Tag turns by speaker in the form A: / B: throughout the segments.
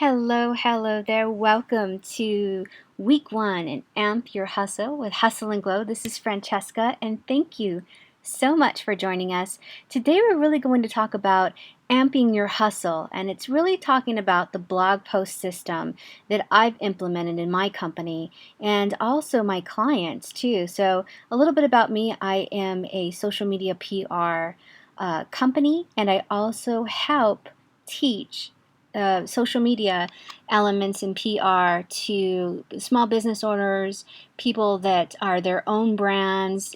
A: Hello there. Welcome to week one and Amp Your Hustle with Hustle and Glow. This is Francesca, and thank you so much for joining us. Today, we're really going to talk about amping your hustle, and it's really talking about the blog post system that I've implemented in my company and also my clients too. So, a little bit about me: I am a social media PR company, and I also help teach social media elements in PR to small business owners, people that are their own brands,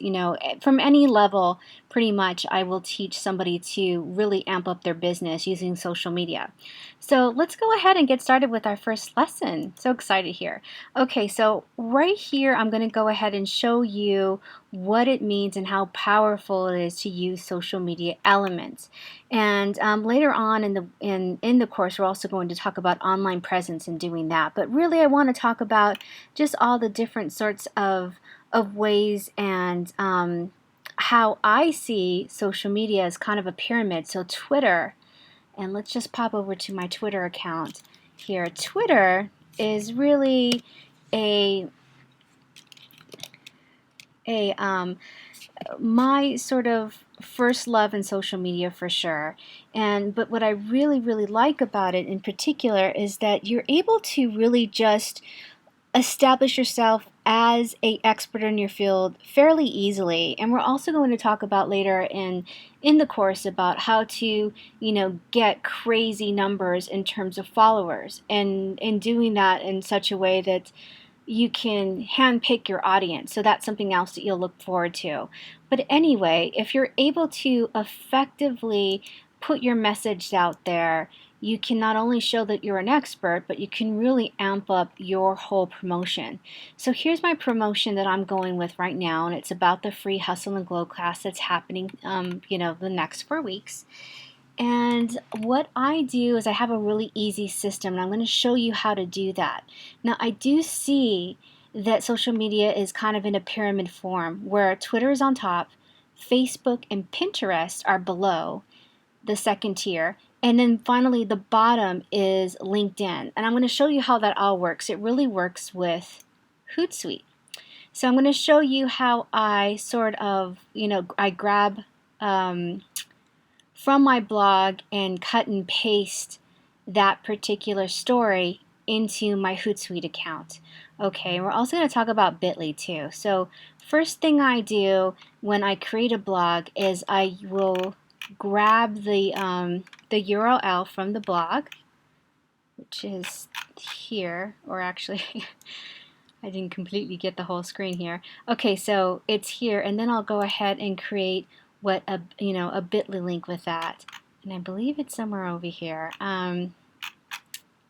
A: from any level. Pretty much, I will teach somebody to really amp up their business using social media. So let's go ahead and get started with our first lesson. So excited here. Okay, so right here, I'm going to go ahead and show you what it means and how powerful it is to use social media elements. And later on in the course, we're also going to talk about online presence and doing that. But really, I want to talk about just all the different sorts of ways and how I see social media as kind of a pyramid. So Twitter, and let's just pop over to my Twitter account here. Twitter is really a my sort of first love in social media for sure. But what I really like about it in particular is that you're able to really just establish yourself as an expert in your field fairly easily. And we're also going to talk about later in the course about how to, get crazy numbers in terms of followers, and in doing that in such a way that you can handpick your audience. So that's something else that you'll look forward to. But anyway, if you're able to effectively put your message out there, you can not only show that you're an expert, but you can really amp up your whole promotion. So here's my promotion that I'm going with right now, and it's about the free Hustle and Glow class that's happening, the next 4 weeks. And what I do is I have a really easy system, and I'm going to show you how to do that. Now, I do see that social media is kind of in a pyramid form where Twitter is on top, Facebook and Pinterest are below the second tier, and then finally the bottom is LinkedIn. And I'm going to show you how that all works. It really works with Hootsuite. So I'm going to show you how I sort of, I grab from my blog and cut and paste that particular story into my Hootsuite account. Okay, we're also going to talk about Bitly too. So first thing I do when I create a blog is I will grab the URL from the blog, which is here, or actually I didn't completely get the whole screen here. Okay, so it's here, and then I'll go ahead and create a Bitly link with that, and I believe it's somewhere over here.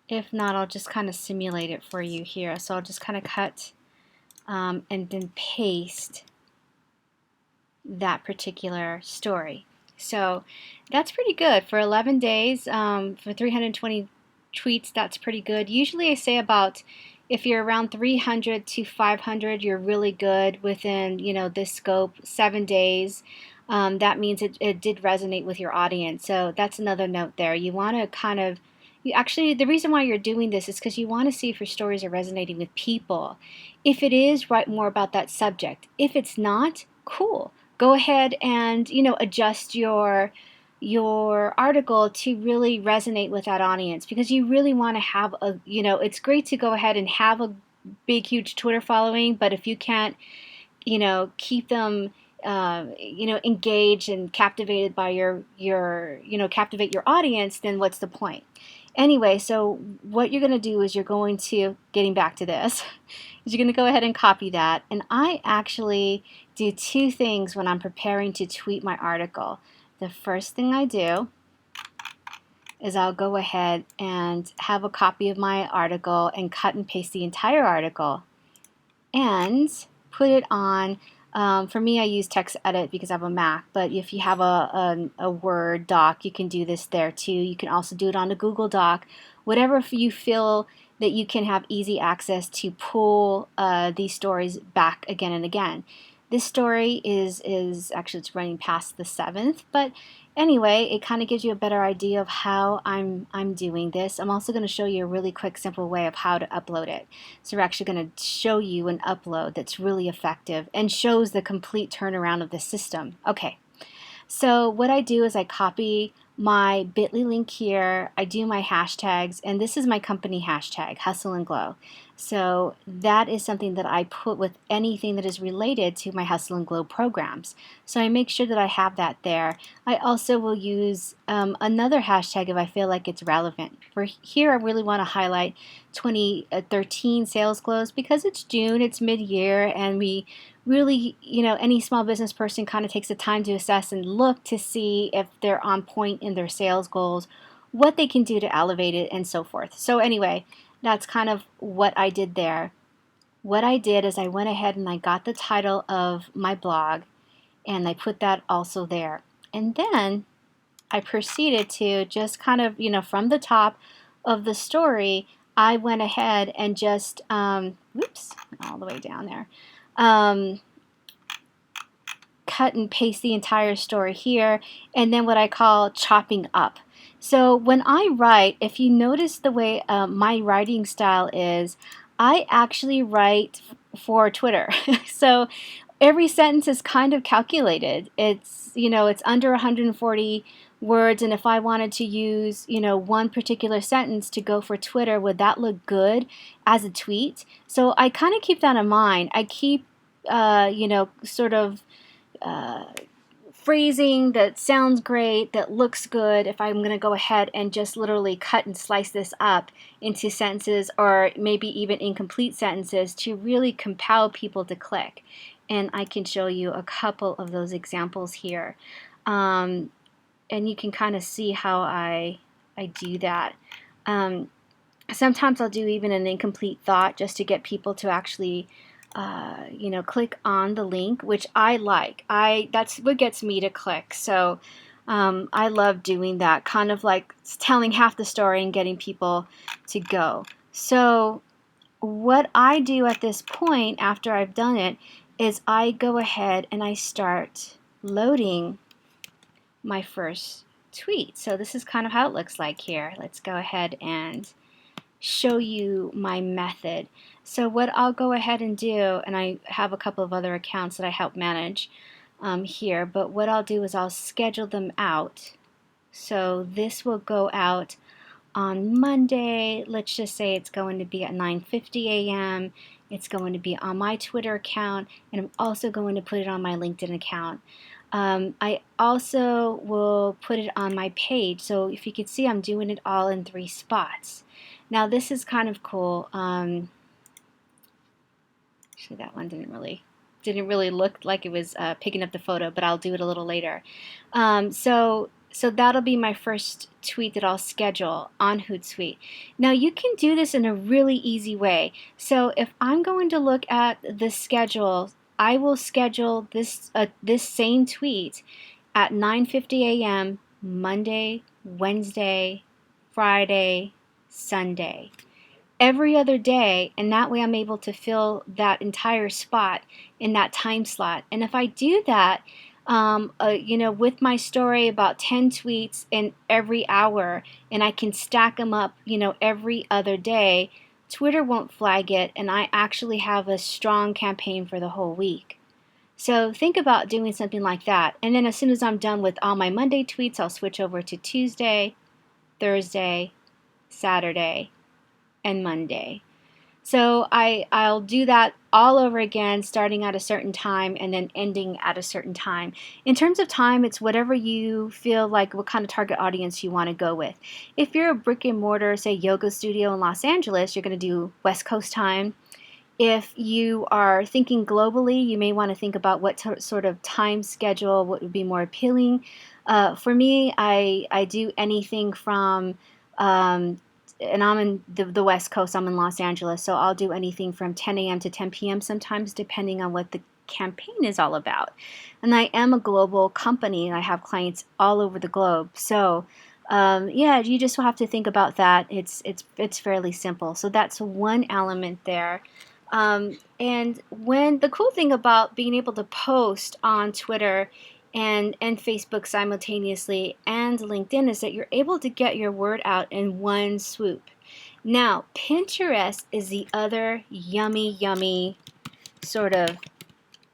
A: If not, I'll just kind of simulate it for you here. So I'll just kind of cut and then paste that particular story. So that's pretty good for 11 days. For 320 tweets, that's pretty good. Usually I say about, if you're around 300 to 500, you're really good within, this scope. 7 days. That means it did resonate with your audience. So that's another note there. You want to kind of, the reason why you're doing this is because you want to see if your stories are resonating with people. If it is, write more about that subject. If it's not, cool. Go ahead and, adjust your article to really resonate with that audience, because you really want to have it's great to go ahead and have a big, huge Twitter following, but if you can't, keep them engaged and captivated by captivate your audience, then what's the point? Anyway, so what you're going to do is getting back to this, is you're going to go ahead and copy that. And I actually do two things when I'm preparing to tweet my article. The first thing I do is I'll go ahead and have a copy of my article and cut and paste the entire article and put it on. For me, I use TextEdit because I have a Mac, but if you have a Word doc, you can do this there too. You can also do it on a Google Doc, whatever you feel that you can have easy access to pull these stories back again and again. This story is actually, it's running past the 7th, but anyway, it kind of gives you a better idea of how I'm doing this. I'm also going to show you a really quick, simple way of how to upload it. So we're actually going to show you an upload that's really effective and shows the complete turnaround of the system. Okay. So what I do is I copy my bit.ly link here, I do my hashtags, and this is my company hashtag, Hustle and Glow. So that is something that I put with anything that is related to my Hustle and Glow programs. So I make sure that I have that there. I also will use another hashtag if I feel like it's relevant. For here, I really want to highlight 2013 sales glows because it's June, it's mid-year, and we really, any small business person kind of takes the time to assess and look to see if they're on point in their sales goals, what they can do to elevate it, and so forth. So anyway, that's kind of what I did there. What I did is I went ahead and I got the title of my blog and I put that also there. And then I proceeded to just kind of, from the top of the story, I went ahead and just, whoops, all the way down there. Cut and paste the entire story here, and then what I call chopping up. So when I write, if you notice the way my writing style is, I actually write for Twitter. So every sentence is kind of calculated. It's under 140 words, and if I wanted to use, one particular sentence to go for Twitter, would that look good as a tweet? So I kind of keep that in mind. I keep, sort of phrasing that sounds great, that looks good, if I'm going to go ahead and just literally cut and slice this up into sentences or maybe even incomplete sentences to really compel people to click. And I can show you a couple of those examples here. And you can kind of see how I do that. Sometimes I'll do even an incomplete thought just to get people to actually click on the link, which I like. That's what gets me to click. So I love doing that, kind of like telling half the story and getting people to go. So what I do at this point after I've done it is I go ahead and I start loading my first tweet. So this is kind of how it looks like here. Let's go ahead and show you my method. So what I'll go ahead and do, and I have a couple of other accounts that I help manage here, but what I'll do is I'll schedule them out. So this will go out on Monday. Let's just say it's going to be at 9:50 a.m. It's going to be on my Twitter account, and I'm also going to put it on my LinkedIn account. I also will put it on my page. So if you can see, I'm doing it all in 3 spots. Now this is kind of cool. Actually, that one didn't really look like it was picking up the photo, but I'll do it a little later. So that'll be my first tweet that I'll schedule on Hootsuite. Now you can do this in a really easy way. So if I'm going to look at the schedule, I will schedule this same tweet at 9:50 a.m. Monday, Wednesday, Friday, Sunday, every other day, and that way I'm able to fill that entire spot in that time slot. And if I do that, with my story, about 10 tweets in every hour, and I can stack them up, every other day, Twitter won't flag it, and I actually have a strong campaign for the whole week. So think about doing something like that. And then as soon as I'm done with all my Monday tweets, I'll switch over to Tuesday, Thursday, Saturday, and Monday. So I'll do that all over again, starting at a certain time and then ending at a certain time. In terms of time, it's whatever you feel like, what kind of target audience you want to go with. If you're a brick and mortar, say, yoga studio in Los Angeles, you're going to do West Coast time. If you are thinking globally, you may want to think about what sort of time schedule, what would be more appealing. For me, I do anything from, and I'm in the West Coast, I'm in Los Angeles, so I'll do anything from 10 a.m. to 10 p.m. sometimes, depending on what the campaign is all about. And I am a global company, and I have clients all over the globe. So yeah, you just have to think about that. It's fairly simple. So that's one element there. And when the cool thing about being able to post on Twitter and Facebook simultaneously and LinkedIn is that you're able to get your word out in one swoop. Now, Pinterest is the other yummy sort of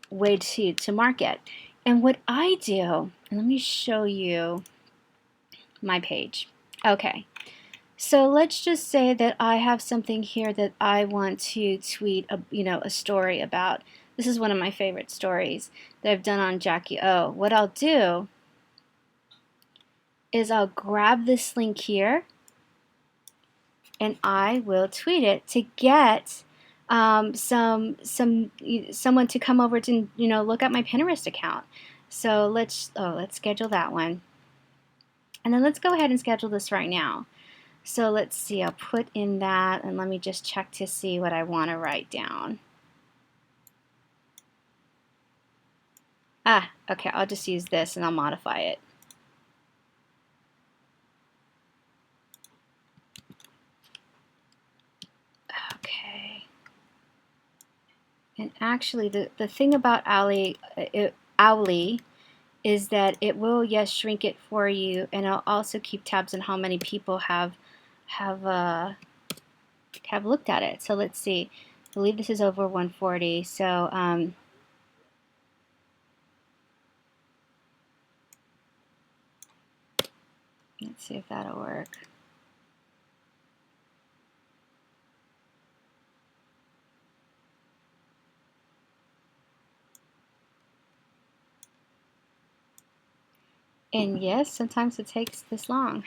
A: way to market. And what I do, let me show you my page. Okay, so let's just say that I have something here that I want to tweet a story about. This is one of my favorite stories that I've done on Jackie O. What I'll do is I'll grab this link here and I will tweet it to get someone to come over to look at my Pinterest account. So let's schedule that one, and then let's go ahead and schedule this right now. So let's see, I'll put in that, and let me just check to see what I want to write down. Okay, I'll just use this and I'll modify it. Okay. And actually, the thing about Owly is that it will, yes, shrink it for you, and it'll also keep tabs on how many people have looked at it. So let's see. I believe this is over 140. So let's see if that'll work. And yes, sometimes it takes this long.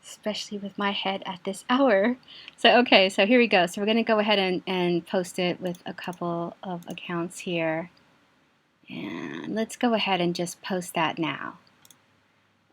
A: Especially with my head at this hour. So okay, so here we go. So we're going to go ahead and post it with a couple of accounts here. And let's go ahead and just post that now.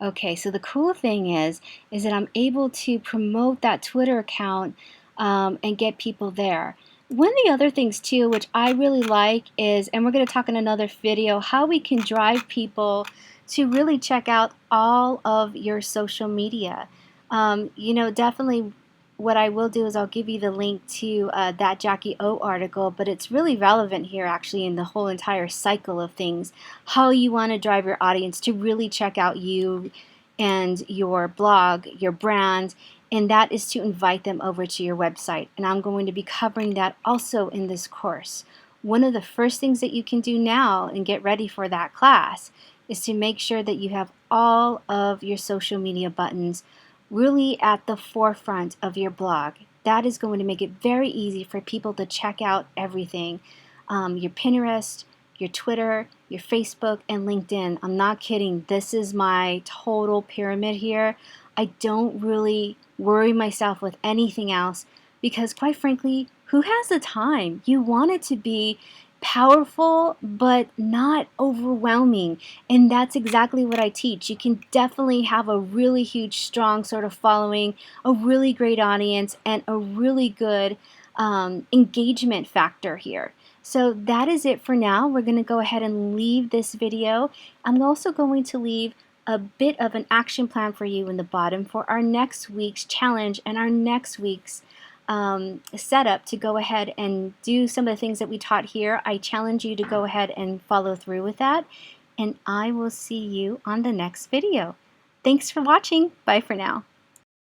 A: Okay, so the cool thing is that I'm able to promote that Twitter account and get people there. One of the other things too, which I really like is, and we're going to talk in another video, how we can drive people to really check out all of your social media. Definitely what I will do is I'll give you the link to that Jackie O article, but it's really relevant here actually in the whole entire cycle of things, how you want to drive your audience to really check out you and your blog, your brand, and that is to invite them over to your website. And I'm going to be covering that also in this course. One of the first things that you can do now and get ready for that class is to make sure that you have all of your social media buttons really at the forefront of your blog. That is going to make it very easy for people to check out everything. Your Pinterest, your Twitter, your Facebook, and LinkedIn. I'm not kidding. This is my total pyramid here. I don't really worry myself with anything else because, quite frankly, who has the time? You want it to be powerful but not overwhelming, and that's exactly what I teach. You can definitely have a really huge strong sort of following, a really great audience, and a really good engagement factor here. So that is it for now. We're going to go ahead and leave this video. I'm also going to leave a bit of an action plan for you in the bottom for our next week's challenge and our next week's setup to go ahead and do some of the things that we taught here. I challenge you to go ahead and follow through with that, and I will see you on the next video. Thanks for watching. Bye for now.